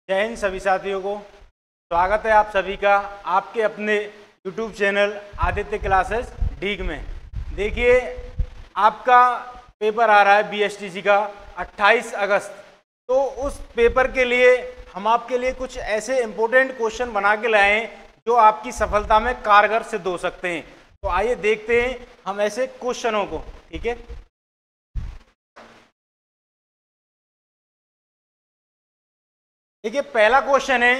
जय हिंद सभी साथियों को। स्वागत है आप सभी का आपके अपने YouTube channel Aditya classes Deeg में। देखिए, आपका पेपर आ रहा है BSTC का 28 अगस्त। तो उस पेपर के लिए हम आपके लिए कुछ ऐसे इम्पोर्टेंट क्वेश्चन बना के लाए हैं जो आपकी सफलता में कारगर सिद्ध हो सकते हैं। तो आइए देखते हैं हम ऐसे क्वेश्चनों को। ठीक है, देखिए पहला क्वेश्चन है,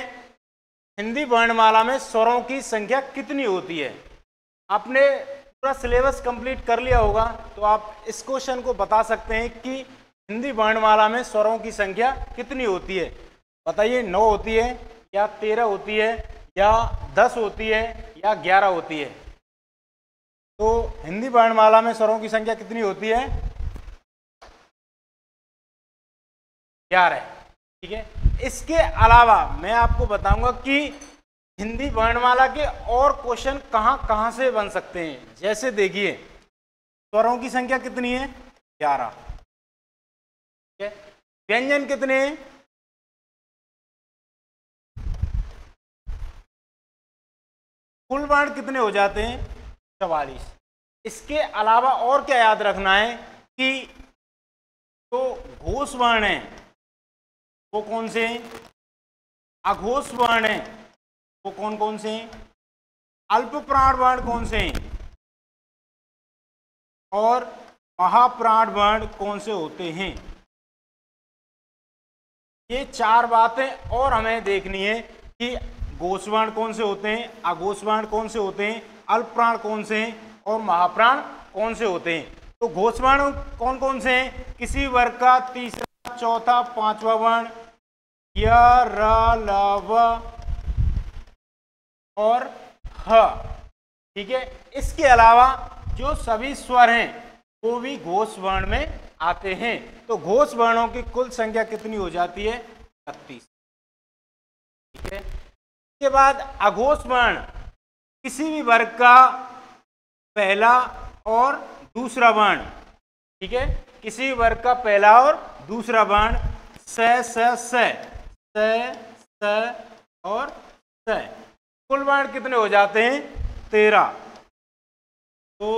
हिंदी वर्णमाला में स्वरों की संख्या कितनी होती है। आपने पूरा सिलेबस कंप्लीट कर लिया होगा तो आप इस क्वेश्चन को बता सकते हैं कि हिंदी वर्णमाला में स्वरों की संख्या कितनी होती है। बताइए, 9 होती है या 13 होती है या 10 होती है या 11 होती है। तो हिंदी वर्णमाला में स्वरों की संख्या कितनी होती है? 11। ठीक है, इसके अलावा मैं आपको बताऊंगा कि हिंदी वर्णमाला के और क्वेश्चन कहां कहां से बन सकते हैं। जैसे देखिए, स्वरों की संख्या कितनी है? 11। ठीक है, व्यंजन कितने हैं? कुल वर्ण कितने हो जाते हैं? 44। इसके अलावा और क्या याद रखना है कि तो घोष वर्ण है वो कौन से हैं? अघोष वर्ण है वो कौन कौन से हैं? अल्प प्राण वर्ण कौन से हैं? और महाप्राण वर्ण कौन से होते हैं? ये 4 बातें और हमें देखनी है कि घोष वर्ण कौन से होते हैं, अघोष वर्ण कौन से होते हैं, अल्प प्राण कौन से हैं और महाप्राण कौन से होते हैं। तो घोष वर्ण कौन कौन से हैं? किसी वर्ग का तीसरा, चौथा, पांचवा वर्ण, य, र, ल, व और ह। ठीक है, इसके अलावा जो सभी स्वर हैं वो भी घोष वर्ण में आते हैं। तो घोष वर्णों की कुल संख्या कितनी हो जाती है? 36। ठीक है, इसके बाद अघोष वर्ण किसी भी वर्ग का पहला और दूसरा वर्ण। ठीक है, किसी भी वर्ग का पहला और दूसरा वर्ण, स और स। कुल वर्ण कितने हो जाते हैं? 13। तो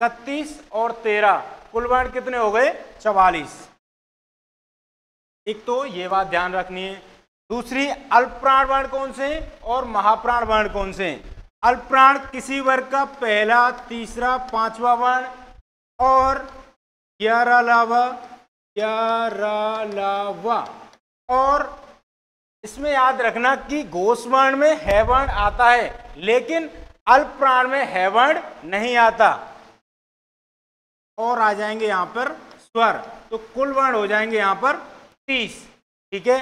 36 और 13 कुल वर्ण कितने हो गए? 44। एक तो ये बात ध्यान रखनी है। दूसरी, अल्प प्राण वर्ण कौन से हैं और महाप्राण वर्ण कौन से हैं? अल्प प्राण किसी वर्ग का पहला, तीसरा, पांचवा वर्ण और य, र, ल, व। और इसमें याद रखना कि घोष वर्ण में है वर्ण आता है लेकिन अल्प प्राण में है वर्ण नहीं आता। और आ जाएंगे यहां पर स्वर, तो कुल वर्ण हो जाएंगे यहां पर 30। ठीक है,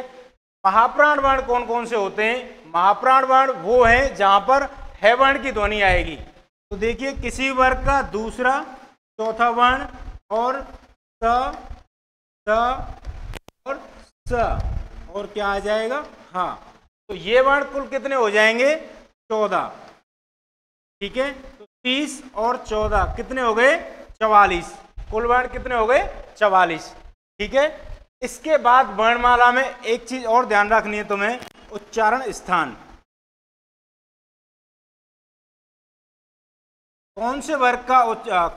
महाप्राण वर्ण कौन कौन से होते हैं? महाप्राण वर्ण वो है जहां पर है वर्ण की ध्वनि आएगी। तो देखिए, किसी वर्ग का दूसरा, चौथा वर्ण और स और स और क्या आ जाएगा? हाँ, तो ये वर्ण कुल कितने हो जाएंगे? 14। ठीक है, तो 30 और 14 कितने हो गए? 44। कुल वर्ण कितने हो गए? 44। ठीक है, इसके बाद वर्णमाला में एक चीज और ध्यान रखनी है तुम्हें, उच्चारण स्थान। कौन से वर्ग का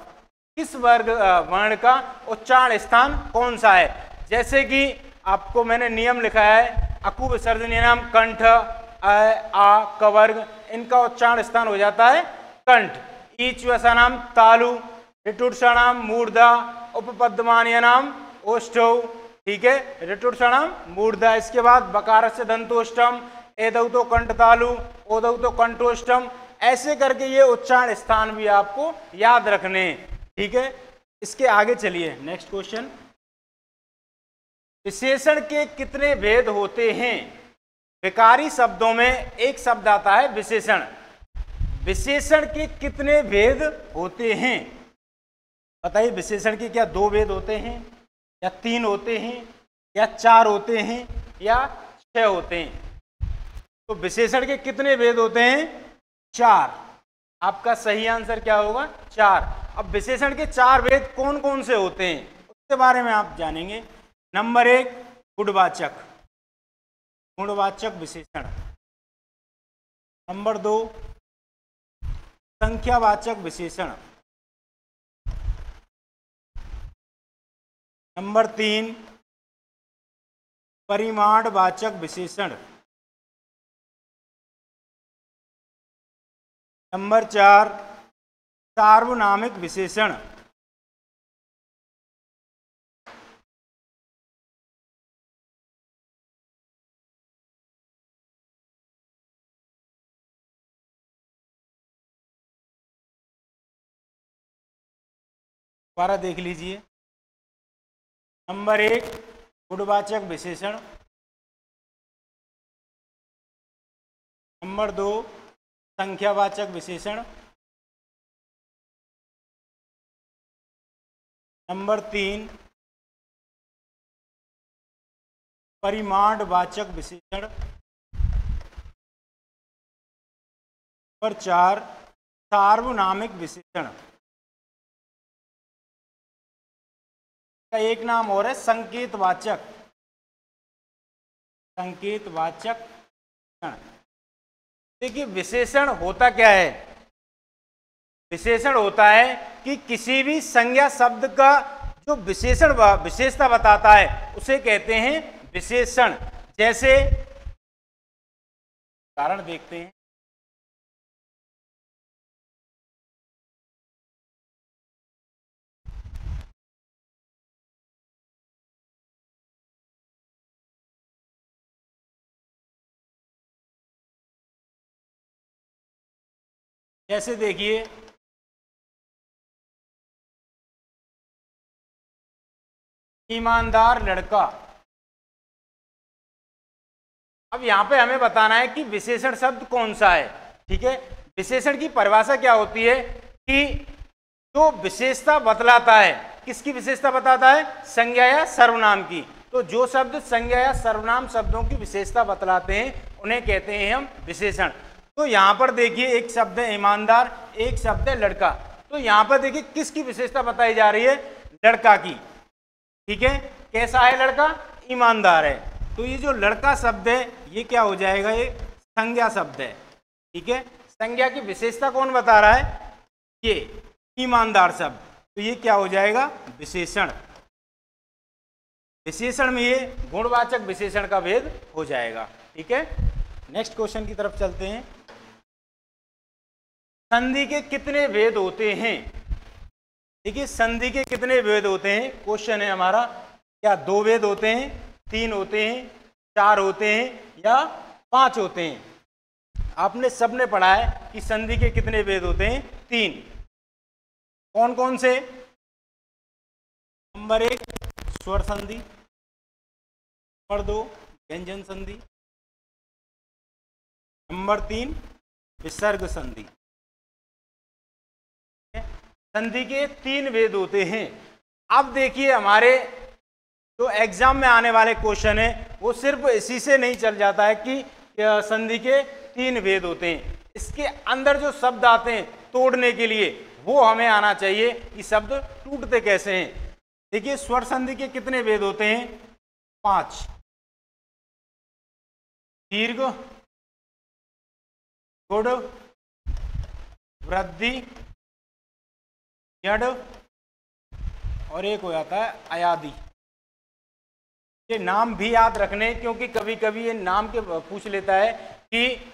किस वर्ग वर्ण का उच्चारण स्थान कौन सा है? जैसे कि आपको मैंने नियम लिखा है, अकु विसर्जनीय नाम कंठ, अ, आ, कवर्ग, इनका उच्चारण स्थान हो जाता है कंठ। ईच वसा नाम तालु, ऋटुषणाम मूर्धा, उपपद्यमानीय नाम ओष्ठौ। ठीक है, ऋटुषणाम मूर्धा। इसके बाद बकार से दंतोष्टम, एदौ तो कंठ तालु, ओदौ तो कंठोष्टम। ऐसे करके ये उच्चारण स्थान भी आपको याद रखने हैं। ठीक है, इसके आगे चलिए, नेक्स्ट क्वेश्चन। विशेषण के कितने भेद होते हैं? विकारी शब्दों में एक शब्द आता है विशेषण। विशेषण के कितने भेद होते हैं? बताइए, विशेषण के क्या 2 भेद होते हैं या 3 होते हैं या 4 होते हैं या 6 होते हैं? तो विशेषण के कितने भेद होते हैं? 4। आपका सही आंसर क्या होगा? 4। अब विशेषण के 4 भेद कौन कौन से होते हैं उसके बारे में आप जानेंगे। नंबर 1, गुणवाचक। गुणवाचक विशेषण। नंबर 2 संख्यावाचक विशेषण। नंबर 3 परिमाणवाचक विशेषण। नंबर 4 सार्वनामिक विशेषण। दोबारा देख लीजिए। नंबर 1 गुणवाचक विशेषण। नंबर 2 संख्यावाचक विशेषण। नंबर 3 परिमाणवाचक विशेषण। नंबर 4 सार्वनामिक विशेषण। का एक नाम और है संकेतवाचक। संकेतवाचक। देखिए विशेषण होता क्या है? विशेषण होता है कि किसी भी संज्ञा शब्द का जो विशेषता बताता है उसे कहते हैं विशेषण। जैसे उदाहरण देखते हैं। जैसे देखिए ईमानदार लड़का। अब यहां पे हमें बताना है कि विशेषण शब्द कौन सा है। ठीक है, विशेषण की परिभाषा क्या होती है कि जो विशेषता बतलाता है, किसकी विशेषता बताता है? संज्ञा या सर्वनाम की। तो जो शब्द संज्ञा या सर्वनाम शब्दों की विशेषता बतलाते हैं उन्हें कहते हैं हम विशेषण। तो यहाँ पर देखिए एक शब्द है ईमानदार, एक शब्द है लड़का। तो यहाँ पर देखिए किसकी विशेषता बताई जा रही है? लड़का की। ठीक है, कैसा है लड़का? ईमानदार है। तो ये जो लड़का शब्द है ये क्या हो जाएगा? ये संज्ञा शब्द है। ठीक है, संज्ञा की विशेषता कौन बता रहा है? ये ईमानदार शब्द। तो ये क्या हो जाएगा? विशेषण। विशेषण में ये गुणवाचक विशेषण का भेद हो जाएगा। ठीक है, नेक्स्ट क्वेश्चन की तरफ चलते हैं। संधि के कितने भेद होते हैं? देखिए संधि के कितने भेद होते हैं क्वेश्चन है हमारा। क्या 2 भेद होते हैं, 3 होते हैं, 4 होते हैं या 5 होते हैं? आपने सबने पढ़ा है कि संधि के कितने भेद होते हैं? 3। कौन कौन से? नंबर 1 स्वर संधि। नंबर 2 व्यंजन संधि। नंबर 3 विसर्ग संधि। संधि के 3 भेद होते हैं। अब देखिए हमारे जो एग्जाम में आने वाले क्वेश्चन है वो सिर्फ इसी से नहीं चल जाता है कि संधि के 3 भेद होते हैं। इसके अंदर जो शब्द आते हैं तोड़ने के लिए वो हमें आना चाहिए कि शब्द टूटते कैसे हैं। देखिए स्वर संधि के कितने भेद होते हैं? 5। दीर्घ, गुण, वृद्धि, यड और एक हो जाता है अयादि। ये नाम भी याद रखने, क्योंकि कभी कभी ये नाम के पूछ लेता है कि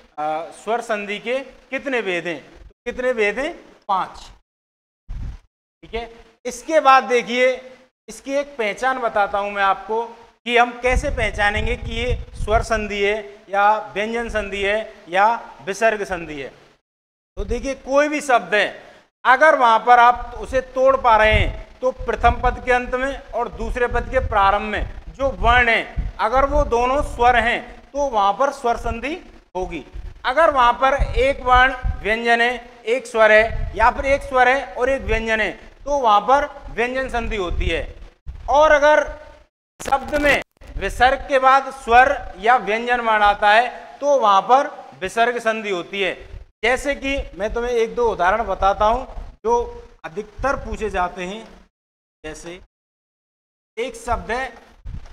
स्वर संधि के कितने भेद हैं। तो कितने भेद हैं? 5। ठीक है, इसके बाद देखिए इसकी एक पहचान बताता हूं मैं आपको कि हम कैसे पहचानेंगे कि ये स्वर संधि है या व्यंजन संधि है या विसर्ग संधि है। तो देखिए कोई भी शब्द है अगर वहां पर आप उसे तोड़ पा रहे हैं तो प्रथम पद के अंत में और दूसरे पद के प्रारंभ में जो वर्ण है अगर वो दोनों स्वर हैं तो वहां पर स्वर संधि होगी। अगर वहां पर एक वर्ण व्यंजन है, एक स्वर है, या फिर एक स्वर है और एक व्यंजन है तो वहां पर व्यंजन संधि होती है। और अगर शब्द में विसर्ग के बाद स्वर या व्यंजन वर्ण आता है तो वहां पर विसर्ग संधि होती है। जैसे कि मैं तुम्हें 1-2 उदाहरण बताता हूं जो अधिकतर पूछे जाते हैं। जैसे एक शब्द है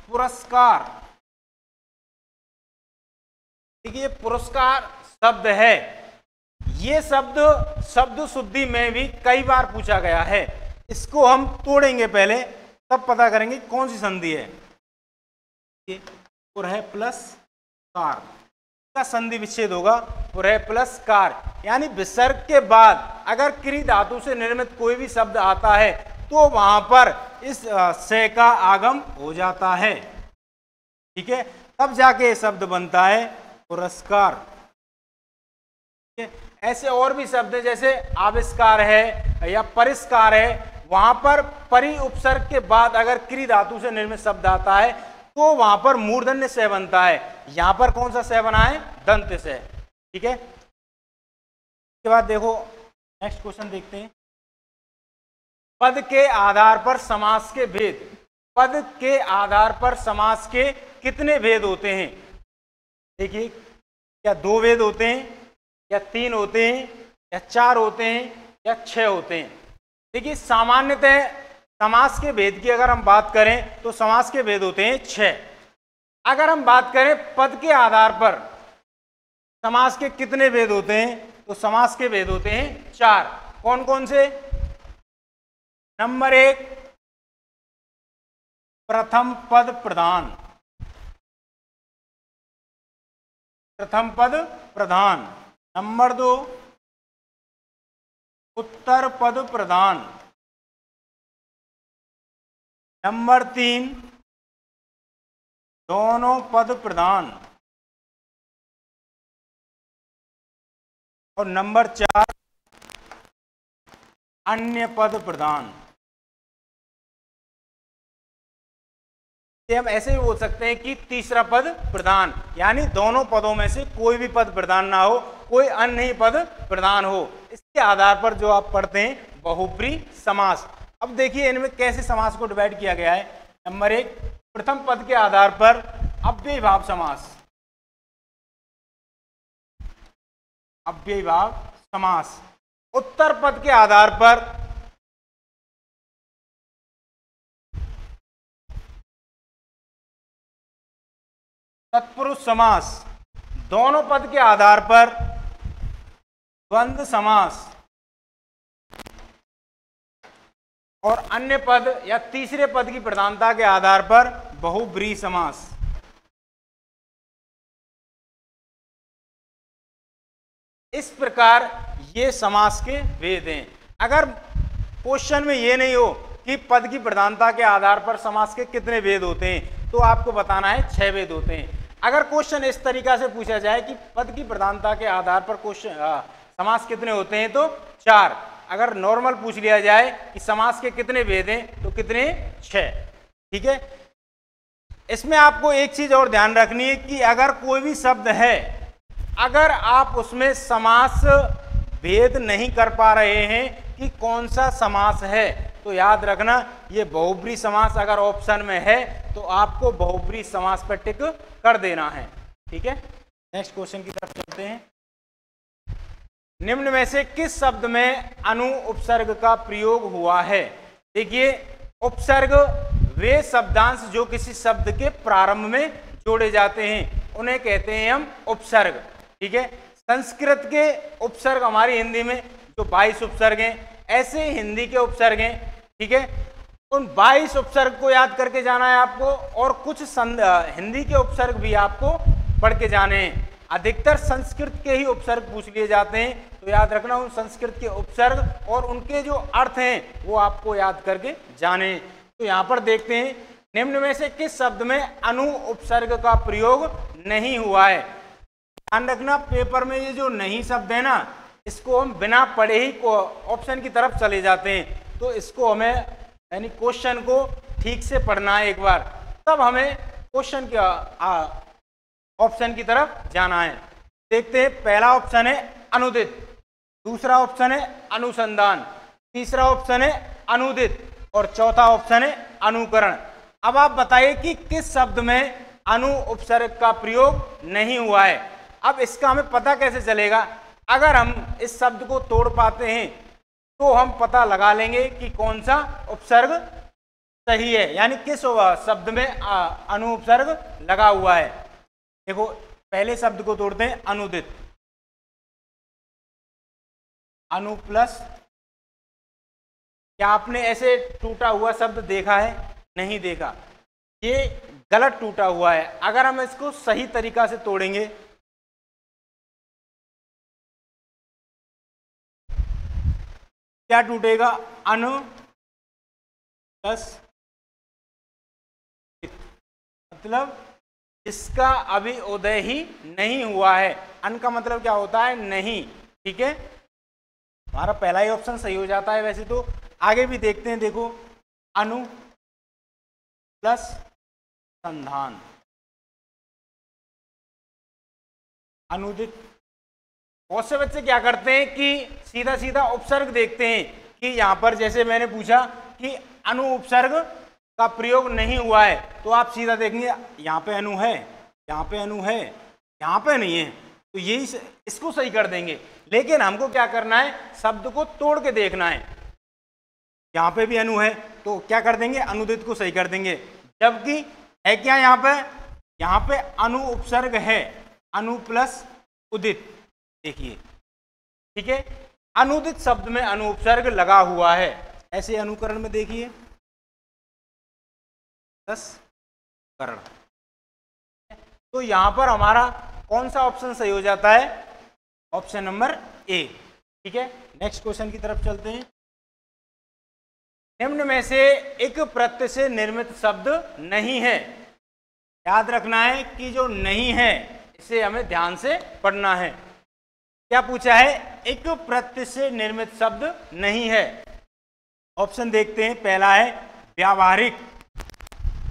पुरस्कार। देखिए पुरस्कार शब्द है, ये शब्द शब्द शुद्धि में भी कई बार पूछा गया है। इसको हम तोड़ेंगे पहले, तब पता करेंगे कौन सी संधि है। पुरः प्लस कार का संधि विच्छेद होगा, पुरः प्लस कार, यानी विसर्ग के बाद अगर क्री धातु से निर्मित कोई भी शब्द आता है तो वहां पर इस से का आगम हो जाता है। ठीक है, तब जाके शब्द बनता है पुरस्कार। ऐसे और भी शब्द जैसे आविष्कार है या परिष्कार है, वहां पर परि उपसर्ग के बाद अगर क्री धातु से निर्मित शब्द आता है तो वहां पर मूर्धन्य से बनता है। यहां पर कौन सा से बना है? दंत से। ठीक है, इसके बाद देखो नेक्स्ट क्वेश्चन देखते हैं। पद के आधार पर समास के भेद। पद के आधार पर समास के कितने भेद होते हैं? देखिए, क्या 2 भेद होते हैं, या 3 होते हैं, या 4 होते हैं, या 6 होते हैं? देखिए, सामान्यतः समास के भेद की अगर हम बात करें तो समास के भेद होते हैं 6। अगर हम बात करें पद के आधार पर समास के कितने भेद होते हैं, तो समास के भेद होते हैं 4। कौन कौन से? नंबर 1 प्रथम पद प्रधान, प्रथम पद प्रधान। नंबर 2 उत्तर पद प्रधान। नंबर 3 दोनों पद प्रधान। और नंबर 4 अन्य पद प्रधान। हम ऐसे भी बोल सकते हैं कि तीसरा पद प्रधान, यानी दोनों पदों में से कोई भी पद प्रधान ना हो, कोई अन्य ही पद प्रधान हो। इसके आधार पर जो आप पढ़ते हैं बहुब्री समास। अब देखिए इनमें कैसे समास को डिवाइड किया गया है। नंबर 1 प्रथम पद के आधार पर अव्ययीभाव समास, अव्ययीभाव समास। उत्तर पद के आधार पर तत्पुरुष समास। दोनों पद के आधार पर द्वंद्व समास। और अन्य पद या तीसरे पद की प्रधानता के आधार पर बहुब्रीहि समास। इस प्रकार ये समास के भेद हैं। अगर क्वेश्चन में ये नहीं हो कि पद की प्रधानता के आधार पर समास के कितने भेद होते हैं, तो आपको बताना है 6 भेद होते हैं। अगर क्वेश्चन इस तरीका से पूछा जाए कि पद की प्रधानता के आधार पर क्वेश्चन समास कितने होते हैं, तो 4। अगर नॉर्मल पूछ लिया जाए कि समास के कितने भेद हैं, तो कितने? 6। ठीक है, इसमें आपको एक चीज और ध्यान रखनी है कि अगर कोई भी शब्द है, अगर आप उसमें समास भेद नहीं कर पा रहे हैं कि कौन सा समास है, तो याद रखना ये बहुब्रीहि समास अगर ऑप्शन में है तो आपको बहुब्रीहि समास पर टिक कर देना है। ठीक है, नेक्स्ट क्वेश्चन की तरफ चलते हैं। निम्न में से किस शब्द में अनु उपसर्ग का प्रयोग हुआ है? देखिए, उपसर्ग वे शब्दांश जो किसी शब्द के प्रारंभ में जोड़े जाते हैं उन्हें कहते हैं हम उपसर्ग। ठीक है, संस्कृत के उपसर्ग हमारी हिंदी में जो 22 उपसर्ग हैं, ऐसे हिंदी के उपसर्ग हैं। ठीक है, उन 22 उपसर्ग को याद करके जाना है आपको, और कुछ हिंदी के उपसर्ग भी आपको पढ़ के जाने हैं। अधिकतर संस्कृत के ही उपसर्ग पूछ लिए जाते हैं, तो याद रखना उन संस्कृत के उपसर्ग और उनके जो अर्थ हैं वो आपको याद करके जाने। तो यहाँ पर देखते हैं, निम्न में से किस शब्द में अनु उपसर्ग का प्रयोग नहीं हुआ है? ध्यान रखना, पेपर में ये जो नहीं शब्द है ना, इसको हम बिना पढ़े ही ऑप्शन की तरफ चले जाते हैं। तो इसको हमें यानी क्वेश्चन को ठीक से पढ़ना है एक बार, तब हमें क्वेश्चन के ऑप्शन की तरफ जाना है। देखते हैं, पहला ऑप्शन है अनुदित, दूसरा ऑप्शन है अनुसंधान, तीसरा ऑप्शन है अनुदित, और चौथा ऑप्शन है अनुकरण। अब आप बताइए कि किस शब्द में अनु उपसर्ग का प्रयोग नहीं हुआ है। अब इसका हमें पता कैसे चलेगा? अगर हम इस शब्द को तोड़ पाते हैं तो हम पता लगा लेंगे कि कौन सा उपसर्ग सही है, यानी किस शब्द में अनु उपसर्ग लगा हुआ है। देखो, पहले शब्द को तोड़ते हैं अनुदित। अनु प्लस, क्या आपने ऐसे टूटा हुआ शब्द देखा है? नहीं देखा, ये गलत टूटा हुआ है। अगर हम इसको सही तरीका से तोड़ेंगे, क्या टूटेगा? अनु प्लस, मतलब इसका अभी उदय ही नहीं हुआ है। अन का मतलब क्या होता है? नहीं। ठीक है, हमारा पहला ही ऑप्शन सही हो जाता है। वैसे तो आगे भी देखते हैं, देखो अनु प्लस संधान, अनुदित। बहुत से बच्चे क्या करते हैं कि सीधा सीधा उपसर्ग देखते हैं कि यहाँ पर जैसे मैंने पूछा कि अनु उपसर्ग का प्रयोग नहीं हुआ है, तो आप सीधा देखेंगे यहाँ पे अनु है, यहाँ पे अनु है, यहाँ पे नहीं है, तो यही इसको सही कर देंगे। लेकिन हमको क्या करना है? शब्द को तोड़ के देखना है। यहाँ पे भी अनु है तो क्या कर देंगे? अनुदित को सही कर देंगे। जबकि है क्या यहाँ पे अनु उपसर्ग है, अनु प्लस उदित। देखिए, ठीक है, अनुदित शब्द में अनु उपसर्ग लगा हुआ है। ऐसे अनुकरण में देखिए, 10 करण, तो यहां पर हमारा कौन सा ऑप्शन सही हो जाता है? Option number A. ठीक है, नेक्स्ट क्वेश्चन की तरफ चलते हैं। निम्न में से एक प्रत्यय से निर्मित शब्द नहीं है। याद रखना है कि जो नहीं है इसे हमें ध्यान से पढ़ना है। क्या पूछा है? एक प्रत्यय से निर्मित शब्द नहीं है। ऑप्शन देखते हैं, पहला है व्यावहारिक।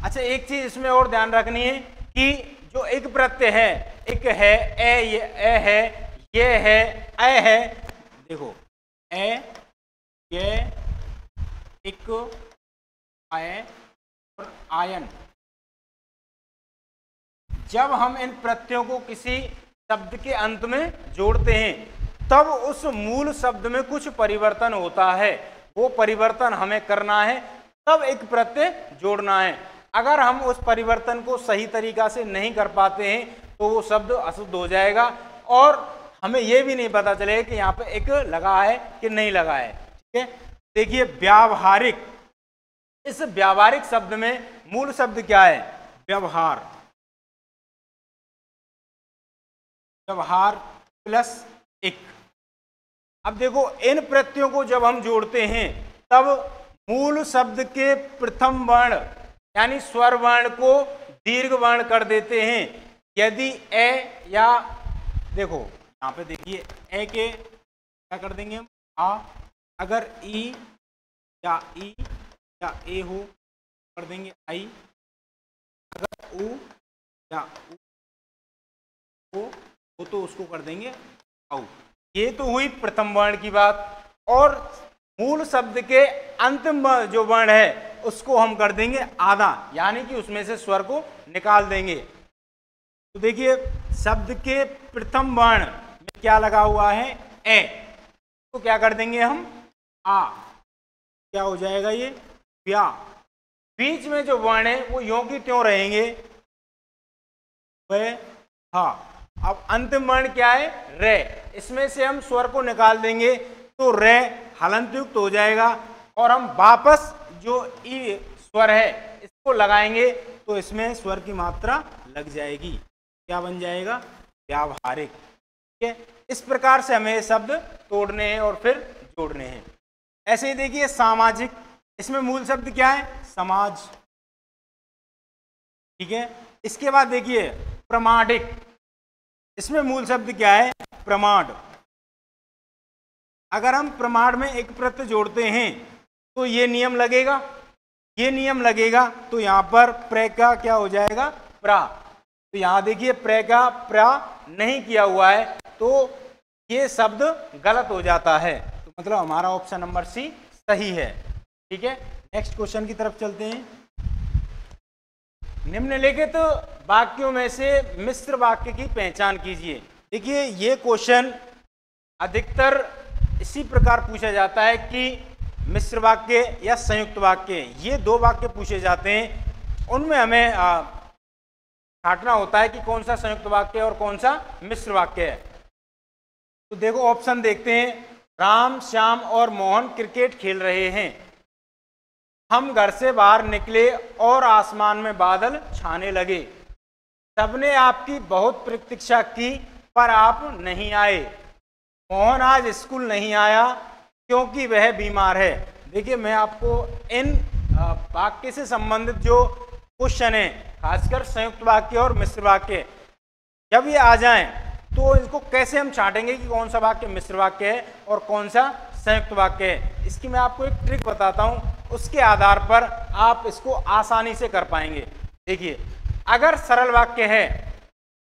अच्छा, एक चीज इसमें और ध्यान रखनी है कि जो एक प्रत्यय है, एक है, ए है, ये है, ए है। देखो, ए, ये, एक, आय और आयन। जब हम इन प्रत्ययों को किसी शब्द के अंत में जोड़ते हैं तब उस मूल शब्द में कुछ परिवर्तन होता है। वो परिवर्तन हमें करना है, तब एक प्रत्यय जोड़ना है। अगर हम उस परिवर्तन को सही तरीका से नहीं कर पाते हैं तो वो शब्द अशुद्ध हो जाएगा और हमें ये भी नहीं पता चलेगा कि यहाँ पे एक लगा है कि नहीं लगा है। ठीक है, देखिए व्यावहारिक। इस व्यावहारिक शब्द में मूल शब्द क्या है? व्यवहार। व्यवहार प्लस एक। अब देखो, इन प्रत्ययों को जब हम जोड़ते हैं तब मूल शब्द के प्रथम वर्ण यानी स्वर वर्ण को दीर्घ वर्ण कर देते हैं। यदि ए या, देखो यहाँ पे देखिए, ए के क्या कर देंगे हम? आ। अगर ई या ए हो कर देंगे आई। अगर उ या उ हो तो उसको कर देंगे औ। ये तो हुई प्रथम वर्ण की बात। और मूल शब्द के अंतिम जो वर्ण है उसको हम कर देंगे आधा, यानी कि उसमें से स्वर को निकाल देंगे। तो देखिए, शब्द के प्रथम वर्ण में क्या लगा हुआ है? ए। तो क्या कर देंगे हम? आ। क्या हो जाएगा ये? व्या। बीच में जो वर्ण है वो यों की त्यों रहेंगे, वह हा। अब अंतिम वर्ण क्या है? रे। इसमें से हम स्वर को निकाल देंगे तो रे हलंत युक्त हो जाएगा और हम वापस जो ई स्वर है इसको लगाएंगे तो इसमें स्वर की मात्रा लग जाएगी। क्या बन जाएगा? व्यावहारिक। ठीक है, इस प्रकार से हमें शब्द तोड़ने हैं और फिर जोड़ने हैं। ऐसे ही देखिए सामाजिक। इसमें मूल शब्द क्या है? समाज। ठीक है, इसके बाद देखिए प्रमाणिक। इसमें मूल शब्द क्या है? प्रमाण। अगर हम प्रमाण में एक प्रत्यय जोड़ते हैं तो ये नियम लगेगा, ये नियम लगेगा, तो यहां पर प्र का क्या हो जाएगा? प्रा। तो यहां देखिए प्र का प्रा नहीं किया हुआ है तो ये शब्द गलत हो जाता है। तो मतलब हमारा ऑप्शन नंबर सी सही है। ठीक है, नेक्स्ट क्वेश्चन की तरफ चलते हैं। निम्नलिखित वाक्यों में से मिश्र वाक्य की पहचान कीजिए। देखिए, ये क्वेश्चन अधिकतर इसी प्रकार पूछा जाता है कि मिश्र वाक्य या संयुक्त वाक्य, ये दो वाक्य पूछे जाते हैं, उनमें हमें छांटना होता है कि कौन सा संयुक्त वाक्य है और कौन सा मिश्र वाक्य है। तो देखो ऑप्शन देखते हैं। राम, श्याम और मोहन क्रिकेट खेल रहे हैं। हम घर से बाहर निकले और आसमान में बादल छाने लगे। सबने आपकी बहुत प्रतीक्षा की पर आप नहीं आए। मोहन आज स्कूल नहीं आया क्योंकि वह बीमार है। देखिए मैं आपको इन वाक्य से संबंधित जो क्वेश्चन है, खासकर संयुक्त वाक्य और मिश्र वाक्य, जब ये आ जाएं तो इसको कैसे हम छांटेंगे कि कौन सा वाक्य मिश्र वाक्य है और कौन सा संयुक्त वाक्य है, इसकी मैं आपको एक ट्रिक बताता हूं। उसके आधार पर आप इसको आसानी से कर पाएंगे। देखिए अगर सरल वाक्य है,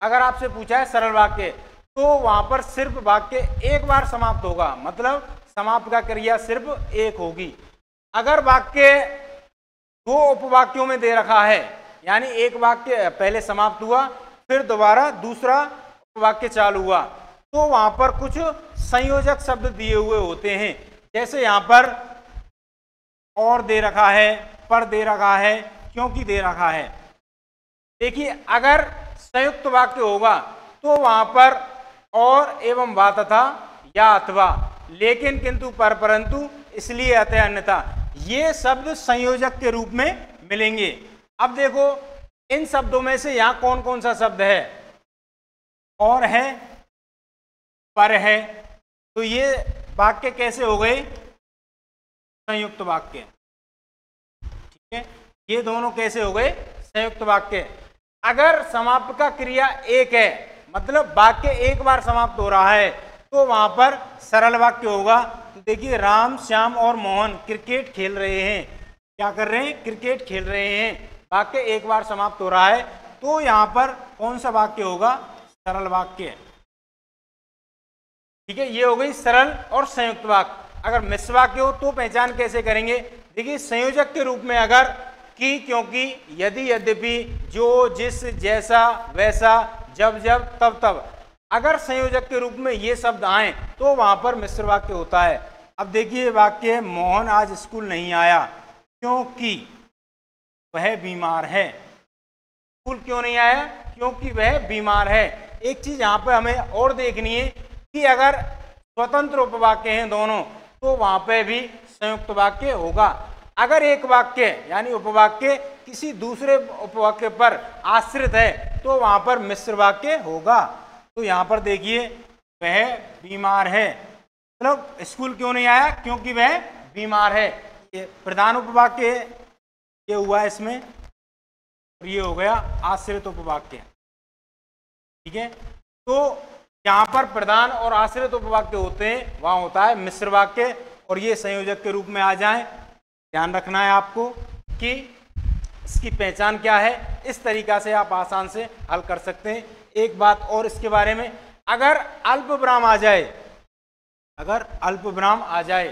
अगर आपसे पूछा है सरल वाक्य, तो वहां पर सिर्फ वाक्य एक बार समाप्त होगा, मतलब समाप्त का क्रिया सिर्फ एक होगी। अगर वाक्य दो उपवाक्यों में दे रखा है, यानी एक वाक्य पहले समाप्त हुआ फिर दोबारा दूसरा उपवाक्य चालू हुआ, तो वहां पर कुछ संयोजक शब्द दिए हुए होते हैं। जैसे यहां पर और दे रखा है, पर दे रखा है, क्योंकि दे रखा है। देखिए अगर संयुक्त वाक्य होगा तो वहां पर और एवं वा तथा या अथवा, लेकिन किंतु पर परंतु इसलिए अतः अन्यथा, ये शब्द संयोजक के रूप में मिलेंगे। अब देखो इन शब्दों में से यहां कौन कौन सा शब्द है? और है, पर है, तो ये वाक्य कैसे हो गए? संयुक्त वाक्य। ठीक है, ये दोनों कैसे हो गए? संयुक्त वाक्य। अगर समाप्त का क्रिया एक है, मतलब वाक्य एक बार समाप्त हो रहा है, तो वहां पर सरल वाक्य होगा। तो देखिए राम, श्याम और मोहन क्रिकेट खेल रहे हैं। क्या कर रहे हैं? क्रिकेट खेल रहे हैं। वाक्य एक बार समाप्त हो रहा है, तो यहां पर कौन सा वाक्य होगा? सरल वाक्य। ठीक है, ये हो गई सरल और संयुक्त वाक्य। अगर मिश्र वाक्य हो तो पहचान कैसे करेंगे? देखिए संयोजक के रूप में अगर कि, क्योंकि, यदि, यद्यपि, जो, जिस, जैसा, वैसा, जब जब, तब तब, अगर संयोजक के रूप में ये शब्द आए तो वहां पर मिश्र वाक्य होता है। अब देखिए वाक्य, मोहन आज स्कूल नहीं आया क्योंकि वह बीमार है। स्कूल क्यों नहीं आया? क्योंकि वह बीमार है। एक चीज यहां पर हमें और देखनी है कि अगर स्वतंत्र उपवाक्य हैं दोनों, तो वहां पे भी संयुक्त वाक्य होगा। अगर एक वाक्य यानी उपवाक्य किसी दूसरे उपवाक्य पर आश्रित है, तो वहां पर मिश्र वाक्य होगा। तो यहां पर देखिए वह बीमार है, मतलब स्कूल क्यों नहीं आया? क्योंकि वह बीमार है। ये प्रधान उपवाक्य ये हुआ इसमें, और ये हो गया आश्रित उपवाक्य। ठीक है, तो यहाँ पर प्रधान और आश्रित उपवाक्य होते हैं, वहां होता है मिश्र वाक्य, और ये संयोजक के रूप में आ जाएं। ध्यान रखना है आपको कि इसकी पहचान क्या है। इस तरीका से आप आसान से हल कर सकते हैं। एक बात और इसके बारे में, अगर अल्प विराम आ जाए, अगर अल्प विराम आ जाए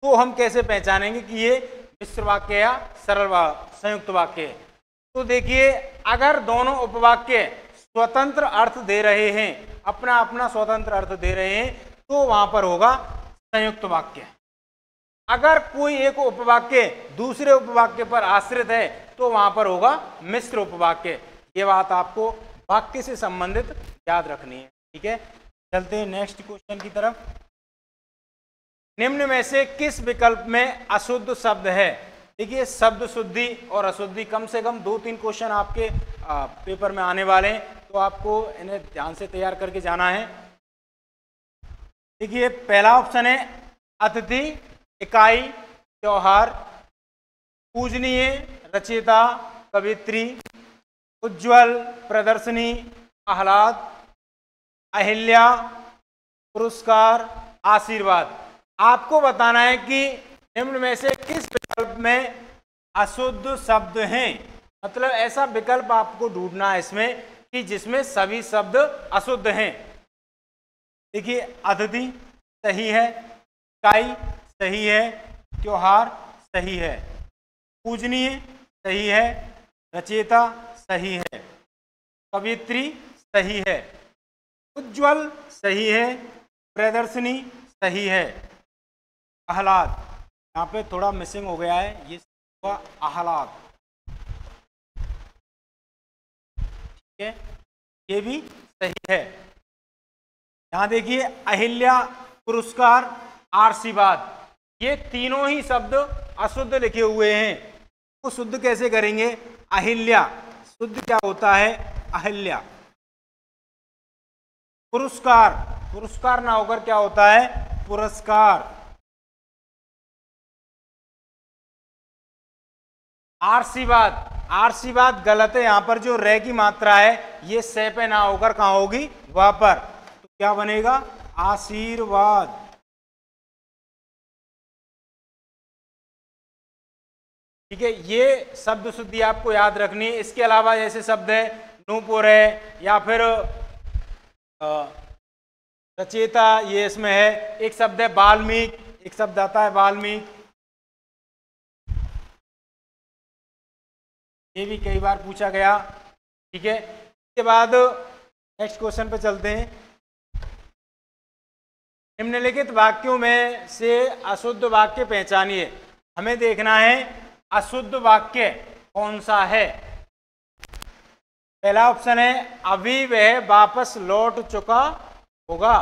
तो हम कैसे पहचानेंगे कि ये मिश्र वाक्य या सरल संयुक्त वाक्य है? तो देखिए अगर दोनों उपवाक्य स्वतंत्र अर्थ दे रहे हैं, अपना अपना स्वतंत्र अर्थ दे रहे हैं, तो वहां पर होगा संयुक्त वाक्य। अगर कोई एक उपवाक्य दूसरे उपवाक्य पर आश्रित है, तो वहां पर होगा मिश्र उपवाक्य। ये बात आपको वाक्य से संबंधित याद रखनी है। ठीक है, चलते हैं नेक्स्ट क्वेश्चन की तरफ। निम्न में से किस विकल्प में अशुद्ध शब्द है? देखिए शब्द शुद्धि और अशुद्धि, कम से कम 2-3 क्वेश्चन आपके पेपर में आने वाले हैं, तो आपको इन्हें ध्यान से तैयार करके जाना है। देखिए पहला ऑप्शन है अतिथि, इकाई, त्योहार, पूजनीय, रचयिता, कवित्री, उज्ज्वल, प्रदर्शनी, आह्लाद, अहिल्या, पुरस्कार, आशीर्वाद। आपको बताना है कि निम्न में से किस विकल्प में अशुद्ध शब्द हैं। मतलब ऐसा विकल्प आपको ढूंढना है इसमें कि जिसमें सभी शब्द अशुद्ध हैं। देखिए अतिथि सही है, इकाई सही है, त्योहार सही है, पूजनीय सही है, रचयिता सही है, कवित्री सही है, उज्ज्वल सही है, प्रदर्शनी सही है, आह्लाद, यहाँ पे थोड़ा मिसिंग हो गया है, ये हुआ आह्लाद। ठीक ठीक है, ये भी सही है। यहां देखिए अहिल्या, पुरस्कार, आशीर्वाद, ये तीनों ही शब्द अशुद्ध लिखे हुए हैं। तो शुद्ध कैसे करेंगे? अहिल्या, शुद्ध क्या होता है? अहिल्या। पुरस्कार, पुरस्कार ना होकर क्या होता है? पुरस्कार। आशीर्वाद, आशीर्वाद गलत है, यहां पर जो रे की मात्रा है ये से पे ना होकर कहां होगी? वहां पर। तो क्या बनेगा? आशीर्वाद। ठीक है, ये शब्द शुद्धि आपको याद रखनी है। इसके अलावा जैसे शब्द है नूपुर है या फिर रचेता, ये इसमें है। एक शब्द है वाल्मीकि, एक शब्द आता है वाल्मीकि, ये भी कई बार पूछा गया। ठीक है, इसके बाद नेक्स्ट क्वेश्चन पे चलते हैं। निम्नलिखित वाक्यों में से अशुद्ध वाक्य पहचानिए। हमें देखना है अशुद्ध वाक्य कौन सा है। पहला ऑप्शन है अभी वह वापस लौट चुका होगा,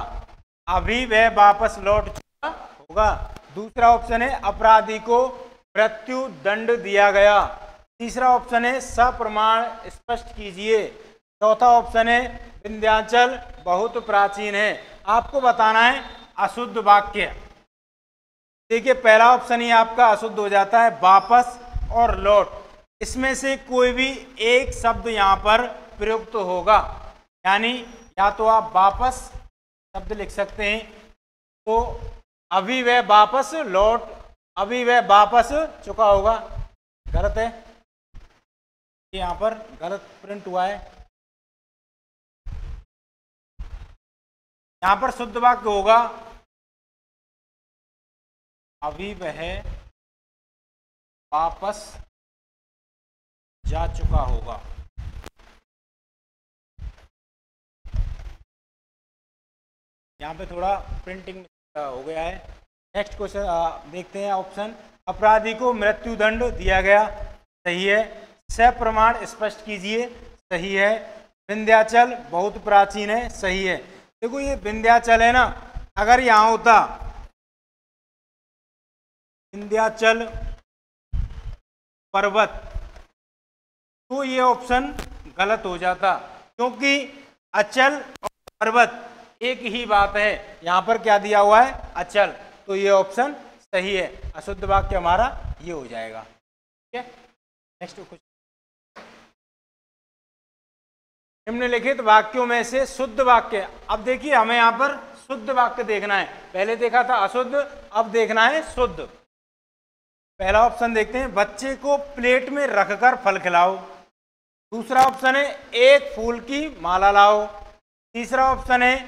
अभी वह वापस लौट चुका होगा। दूसरा ऑप्शन है अपराधी को मृत्यु दंड दिया गया। तीसरा ऑप्शन है सप्रमाण स्पष्ट कीजिए। चौथा ऑप्शन है विंध्याचल बहुत प्राचीन है। आपको बताना है अशुद्ध वाक्य। देखिए पहला ऑप्शन ही आपका अशुद्ध हो जाता है, वापस और लौट। इसमें से कोई भी एक शब्द यहां पर प्रयुक्त होगा, यानी या तो आप वापस शब्द लिख सकते हैं, तो अभी वह वापस लौट, अभी वह वापस चुका होगा, गलत है, यहां पर गलत प्रिंट हुआ है। यहां पर शुद्ध वाक्य होगा अभी वह वापस जा चुका होगा। यहां पे थोड़ा प्रिंटिंग हो गया है। नेक्स्ट क्वेश्चन देखते हैं। ऑप्शन अपराधी को मृत्यु दंड दिया गया, सही है। सप्रमाण स्पष्ट कीजिए, सही है। विंध्याचल बहुत प्राचीन है, सही है। देखो ये विंध्याचल है ना, अगर यहां होता विंध्याचल पर्वत तो ये ऑप्शन गलत हो जाता, क्योंकि अचल और पर्वत एक ही बात है। यहां पर क्या दिया हुआ है? अचल, तो ये ऑप्शन सही है। अशुद्ध वाक्य हमारा ये हो जाएगा। ठीक है, नेक्स्ट क्वेश्चन। निम्नलिखित वाक्यों में से शुद्ध वाक्य, अब देखिए हमें यहां पर शुद्ध वाक्य देखना है। पहले देखा था अशुद्ध, अब देखना है शुद्ध। पहला ऑप्शन देखते हैं, बच्चे को प्लेट में रखकर फल खिलाओ। दूसरा ऑप्शन है एक फूल की माला लाओ। तीसरा ऑप्शन है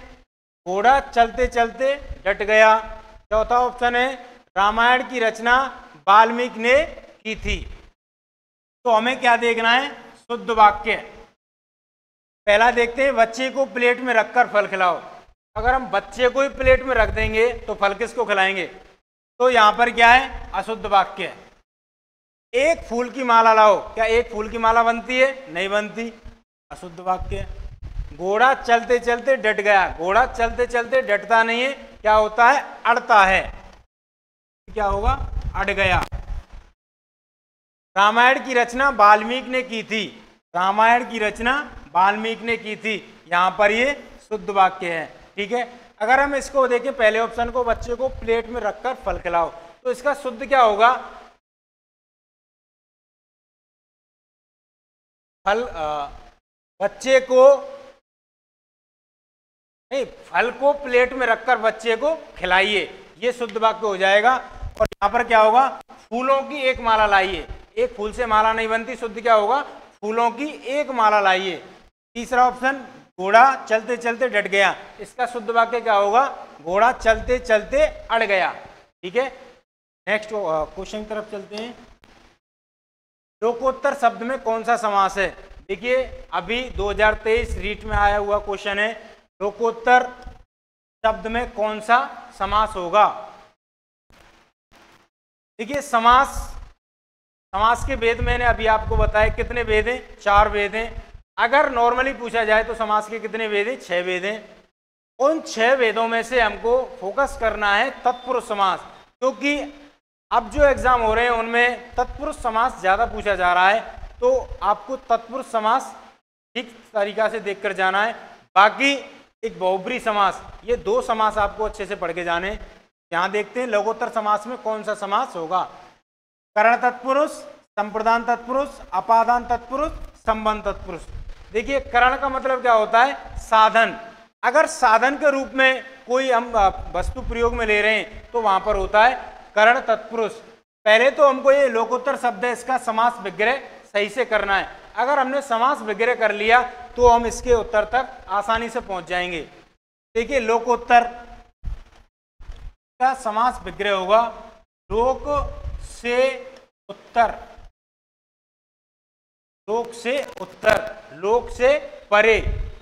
घोड़ा चलते चलते डट गया। चौथा ऑप्शन है रामायण की रचना वाल्मीकि ने की थी। तो हमें क्या देखना है? शुद्ध वाक्य। पहला देखते हैं, बच्चे को प्लेट में रखकर फल खिलाओ। अगर हम बच्चे को ही प्लेट में रख देंगे तो फल किसको खिलाएंगे? तो यहां पर क्या है? अशुद्ध वाक्य है। एक फूल की माला लाओ, क्या एक फूल की माला बनती है? नहीं बनती, अशुद्ध वाक्य। घोड़ा चलते चलते डट गया, घोड़ा चलते चलते डटता नहीं है, क्या होता है? अड़ता है। क्या होगा? अड़ गया। रामायण की रचना वाल्मीकि ने की थी, रामायण की रचना वाल्मीकि ने की थी, यहां पर ये शुद्ध वाक्य है। ठीक है, अगर हम इसको देखें पहले ऑप्शन को, बच्चे को प्लेट में रखकर फल खिलाओ, तो इसका शुद्ध क्या होगा? फल, बच्चे को नहीं, फल को प्लेट में रखकर बच्चे को खिलाइए, ये शुद्ध वाक्य हो जाएगा। और यहां पर क्या होगा? फूलों की एक माला लाइए। एक फूल से माला नहीं बनती, शुद्ध क्या होगा? फूलों की एक माला लाइए। तीसरा ऑप्शन घोड़ा चलते चलते डट गया, इसका शुद्ध वाक्य क्या होगा? घोड़ा चलते चलते अड़ गया। ठीक है, नेक्स्ट क्वेश्चन की तरफ चलते हैं। लोकोत्तर शब्द में कौन सा समास है? देखिए अभी 2023 रीट में आया हुआ क्वेश्चन है, लोकोत्तर शब्द में कौन सा समास होगा? देखिए समास, समास के भेद मैंने अभी आपको बताया, कितने भेद हैं? 4 भेद हैं। अगर नॉर्मली पूछा जाए तो समास के कितने वेद हैं? 6 वेद हैं। उन 6 वेदों में से हमको फोकस करना है तत्पुरुष समास, क्योंकि अब जो एग्जाम हो रहे हैं उनमें तत्पुरुष समास ज्यादा पूछा जा रहा है, तो आपको तत्पुरुष समास ठीक तरीका से देखकर जाना है। बाकी एक बहुब्री समास, ये 2 समास आपको अच्छे से पढ़ के जाने। यहाँ देखते हैं लघुत्तर समास में कौन सा समास होगा। करण तत्पुरुष, संप्रदान तत्पुरुष, अपादान तत्पुरुष, संबंध तत्पुरुष। देखिए करण का मतलब क्या होता है? साधन। अगर साधन के रूप में कोई हम वस्तु प्रयोग में ले रहे हैं तो वहां पर होता है करण तत्पुरुष। पहले तो हमको ये लोकोत्तर शब्द है, इसका समास विग्रह सही से करना है। अगर हमने समास विग्रह कर लिया तो हम इसके उत्तर तक आसानी से पहुंच जाएंगे। देखिए लोकोत्तर का समास विग्रह होगा लोक से उत्तर, लोक से उत्तर, लोक से परे।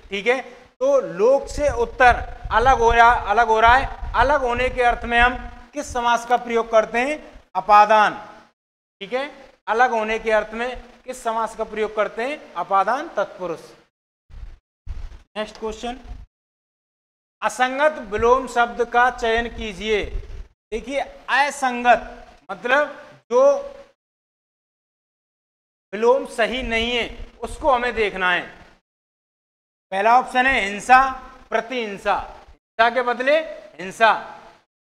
ठीक है, तो लोक से उत्तर अलग हो रहा है। अलग होने के अर्थ में हम किस समास का प्रयोग करते हैं? अपादान। ठीक है, अलग होने के अर्थ में किस समास का प्रयोग करते हैं? अपादान तत्पुरुष। नेक्स्ट क्वेश्चन, असंगत विलोम शब्द का चयन कीजिए। देखिए असंगत मतलब जो विलोम सही नहीं है उसको हमें देखना है। पहला ऑप्शन है हिंसा, प्रतिहिंसा, हिंसा के बदले हिंसा,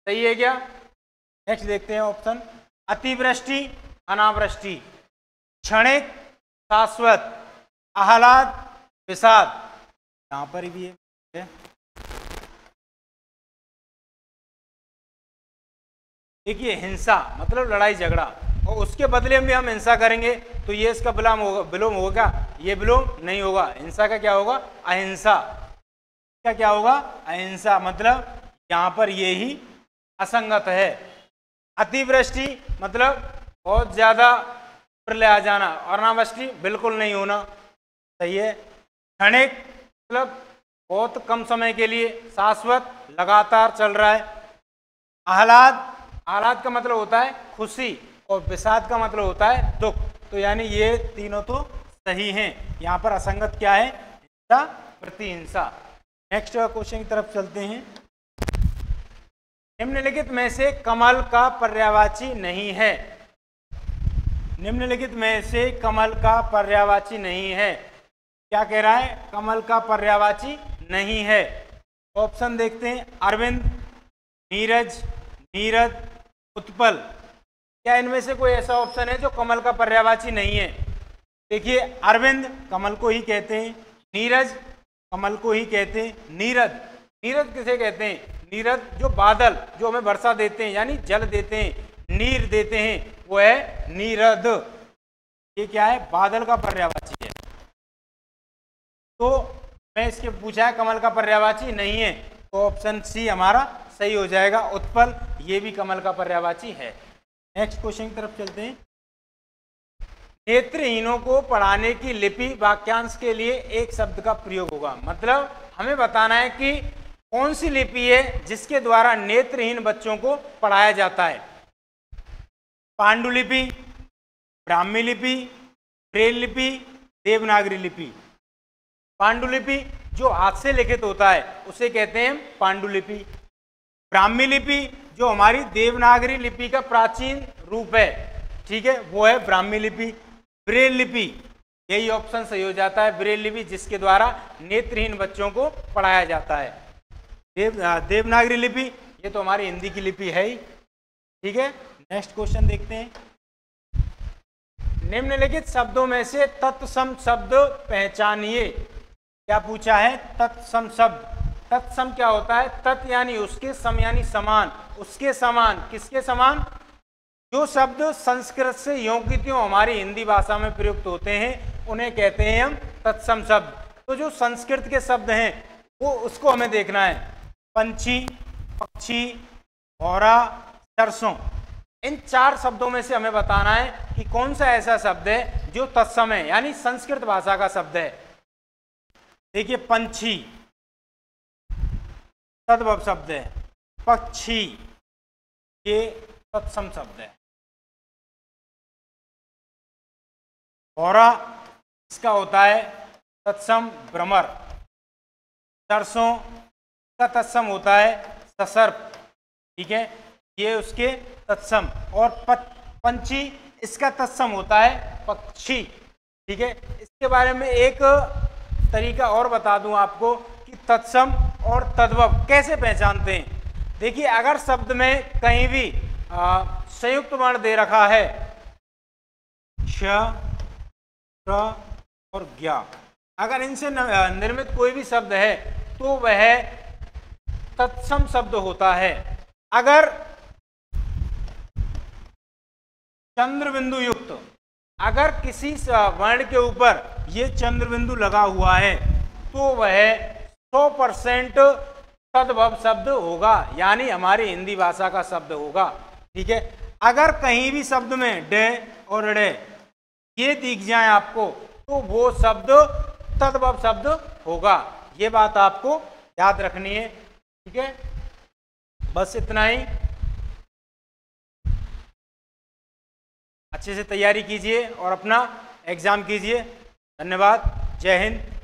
सही है क्या? नेक्स्ट देखते हैं ऑप्शन, अतिवृष्टि, अनावृष्टि, क्षणिक, शाश्वत, आह्लाद, विषाद। यहां पर भी है। देखिए हिंसा मतलब लड़ाई झगड़ा, और उसके बदले में हम हिंसा करेंगे तो ये इसका विलोम होगा, ये विलोम नहीं होगा। हिंसा का क्या होगा? अहिंसा। क्या होगा? अहिंसा। मतलब यहाँ पर ये ही असंगत है। अतिवृष्टि मतलब बहुत ज्यादा प्रलय आ जाना, और अनावृष्टि बिल्कुल नहीं होना, सही है। क्षणिक मतलब बहुत कम समय के लिए, शाश्वत लगातार चल रहा है। आह्लाद का मतलब होता है खुशी, और विषाद का मतलब होता है दुख। तो यानी ये तीनों तो सही हैं। यहाँ पर असंगत क्या है? हिंसा, प्रतिहिंसा। नेक्स्ट क्वेश्चन की तरफ चलते हैं। निम्नलिखित में से कमल का पर्यायवाची नहीं है। निम्नलिखित में से कमल का पर्यायवाची नहीं है। क्या कह रहा है? कमल का पर्यायवाची नहीं है। ऑप्शन देखते हैं, अरविंद, नीरज, नीरद, उत्पल। क्या इनमें से कोई ऐसा ऑप्शन है जो कमल का पर्यायवाची नहीं है? देखिए अरविंद कमल को ही कहते हैं, नीरज कमल को ही कहते हैं, नीरद किसे कहते हैं? नीरद जो बादल जो हमें वर्षा देते हैं यानी जल देते हैं, नीर देते हैं, वो है नीरद। ये क्या है? बादल का पर्यायवाची है। तो मैं इसके पूछा है कमल का पर्यायवाची नहीं है, तो ऑप्शन सी हमारा सही हो जाएगा। उत्पल ये भी कमल का पर्यायवाची है। नेक्स्ट क्वेश्चन की तरफ चलते हैं। नेत्रहीनों को पढ़ाने की लिपि वाक्यांश के लिए एक शब्द का प्रयोग होगा। मतलब हमें बताना है कि कौन सी लिपि है जिसके द्वारा नेत्रहीन बच्चों को पढ़ाया जाता है। पांडुलिपि, ब्राह्मी लिपि, ब्रेल लिपि, देवनागरी लिपि। पांडुलिपि जो हाथ से लिखित होता है उसे कहते हैं पांडुलिपि। ब्राह्मी लिपि जो हमारी देवनागरी लिपि का प्राचीन रूप है, ठीक है, वो है ब्राह्मी लिपि। ब्रेल लिपि, यही ऑप्शन सही हो जाता है, ब्रेल लिपि जिसके द्वारा नेत्रहीन बच्चों को पढ़ाया जाता है। देवनागरी लिपि ये तो हमारी हिंदी की लिपि है ही, ठीक है। नेक्स्ट क्वेश्चन देखते हैं। निम्नलिखित शब्दों में से तत्सम शब्द पहचानिए। क्या पूछा है? तत्सम शब्द। तत्सम क्या होता है? तत् यानी उसके, सम यानी समान, उसके समान। किसके समान? जो शब्द संस्कृत से यों की त्यों हमारी हिंदी भाषा में प्रयुक्त होते हैं उन्हें कहते हैं हम तत्सम शब्द। तो जो संस्कृत के शब्द हैं वो उसको हमें देखना है। पंछी, पक्षी, भौरा, सरसों, इन 4 शब्दों में से हमें बताना है कि कौन सा ऐसा शब्द है जो तत्सम है यानी संस्कृत भाषा का शब्द है। देखिए पंछी तद्भव शब्द है, पक्षी ये तत्सम शब्द है, भौरा इसका होता है तत्सम भ्रमर। सरसों का तत्सम होता है ससर्प, ठीक है, ये उसके तत्सम। और पंछी, इसका तत्सम होता है पक्षी, ठीक है। इसके बारे में एक तरीका और बता दूं आपको कि तत्सम और तद्भव कैसे पहचानते हैं। देखिए, अगर शब्द में कहीं भी संयुक्त वर्ण दे रखा है, श, त्र और ज्ञ, अगर इनसे निर्मित कोई भी शब्द है तो वह तत्सम शब्द होता है। अगर चंद्र बिंदु युक्त, अगर किसी वर्ण के ऊपर ये चंद्र बिंदु लगा हुआ है तो वह 100% तद्भव शब्द होगा, यानी हमारी हिंदी भाषा का शब्द होगा, ठीक है। अगर कहीं भी शब्द में डे और ड़े ये दिख जाए आपको तो वो शब्द तद्भव शब्द होगा। ये बात आपको याद रखनी है, ठीक है। बस इतना ही। अच्छे से तैयारी कीजिए और अपना एग्जाम कीजिए। धन्यवाद। जय हिंद।